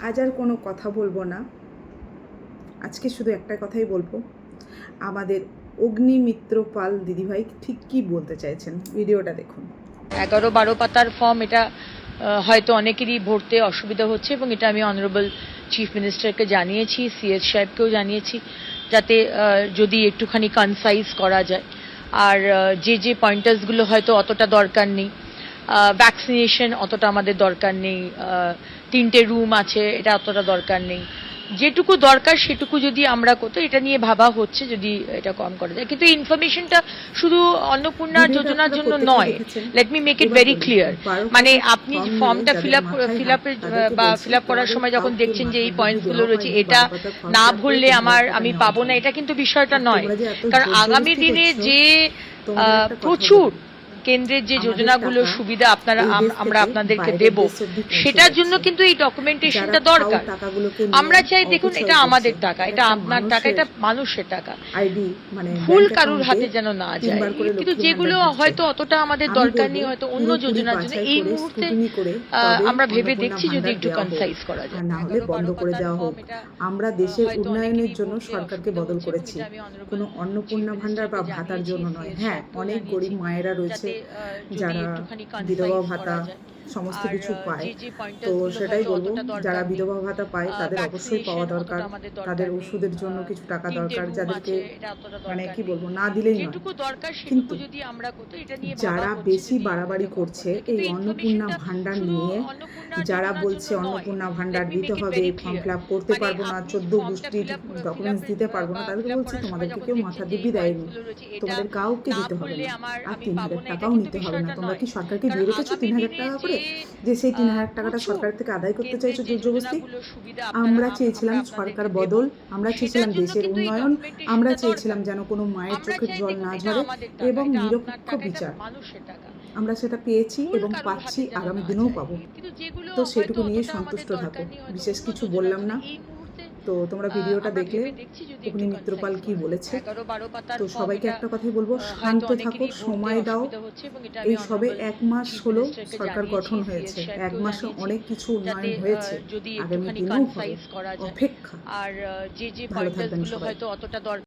আজ আর কোনো কথা বলবো না, আজকে শুধু একটা কথাই বলবো। আমাদের অগ্নিমিত্র পাল দিদিভাই ঠিক কি বলতে চাইছেন, ভিডিওটা দেখুন। 11-12 পাতার ফর্ম, এটা হয়তো অনেকেরই ভরতে অসুবিধা হচ্ছে এবং এটা আমি অনারেবল চিফ মিনিস্টারকে জানিয়েছি, সিএস সাহেবকেও জানিয়েছি, যাতে যদি একটুখানি কনসাইজ করা যায়। আর যে পয়েন্টার্সগুলো হয়তো অতটা দরকার নেই, ভ্যাকসিনেশন অতটা আমাদের দরকার নেই, 3টে রুম আছে এটা অতটা দরকার নেই, যেটুকু দরকার সেটুকু যদি আমরা করতে, এটা নিয়ে ভাবা হচ্ছে যদি এটা কম করা যায়। কিন্তু ইনফরমেশনটা শুধু অন্নপূর্ণা যোজনার জন্য নয়, let me make it very clear. মানে আপনি ফর্মটা ফিল আপ করার সময় যখন দেখছেন যে এই পয়েন্টসগুলো রয়েছে, এটা না ভরলে আমি পাবো না, এটা কিন্তু বিষয়টা নয়। কারণ আগামী দিনে যে প্রচুর কেন্দ্রের যে যোজনাগুলো সুবিধা আমরা আপনাদেরকে দেব, সেটার জন্য কিন্তু এই ডকুমেন্টেশনটা দরকার। আমরা চাই, দেখুন, এটা আমাদের টাকা, এটা আপনার টাকা, এটা মানুষের টাকা, ভুল কারুর হাতে যেন না যায়। কিন্তু যেগুলো হয়তো অতটা আমাদের দরকার নেই, হয়তো অন্য যোজনার জন্য এই মুহূর্তে আমরা ভেবে দেখছি যদি একটু কনসাইজ করা যায়, না হলে বন্ধ করে দেওয়া হোক। আমরা দেশের উন্নয়নের জন্য সরকারকে বদল করেছি, কোনো অন্নপূর্ণা ভান্ডার বা ভাতার জন্য নয়। হ্যাঁ, অনেক গরিব মায়েরা রয়েছে যারা বিধবা ভাতা সমস্ত কিছু পায়, তো সেটাই বলবো, যারা বিধবা ভাতা পায় তাদের অবশ্যই পাওয়া দরকার। তাদের ওষুধের জন্য কিছু টাকা দরকার, যাদেরকে মানে কি বলবো, না দিলেই নয়। কিন্তু যারা বেশি বাড়াবাড়ি করছে এই অন্নপূর্ণা ভান্ডার নিয়ে, যারা বলছে অন্নপূর্ণা ভান্ডার দিতে হবে, ফর্ম ফিল আপ করতে পারবো না, 14 গোষ্ঠীর ডকুমেন্টস দিতে পারবো না, তাদেরকে বলছি তোমাদেরকে কেউ মাথা দিব্যি দেয়নি, তোমাদের কাউকে দিতে হবে না, আর 3000 টাকাও নিতে হবে না। তোমরা কি সরকারকে দিয়ে রেখেছো 3000 টাকা করে, যে সেই 3000 টাকাটা সরকার থেকে আদায় করতে চাইছো জোরজবস্তি? আমরা চেয়েছিলাম সরকার বদল, আমরা চেয়েছিলাম দেশের উন্নয়ন, আমরা চেয়েছিলাম যেন কোনো মায়ের চোখের জল না ঝরে এবং নিরপেক্ষ বিচার। আমরা সেটা পেয়েছি এবং পাচ্ছি, আগামী দিনেও পাবো। তো সেটুকু নিয়ে সন্তুষ্ট থাকো, বিশেষ কিছু বললাম না। তো তোমরা ভিডিওটা দেখলে অগ্নিমিত্র পাল কি বলেছে। তো সবাইকে একটা কথাই বলবো, শান্ত থাকো, সময় দাও। এই সবে 1 মাস হলো সরকার গঠন হয়েছে, 1 মাসে অনেক কিছু উন্নয়ন হয়েছে, আগামী দিনেও হবে, অপেক্ষা। ভালো থাকবেন সবাই।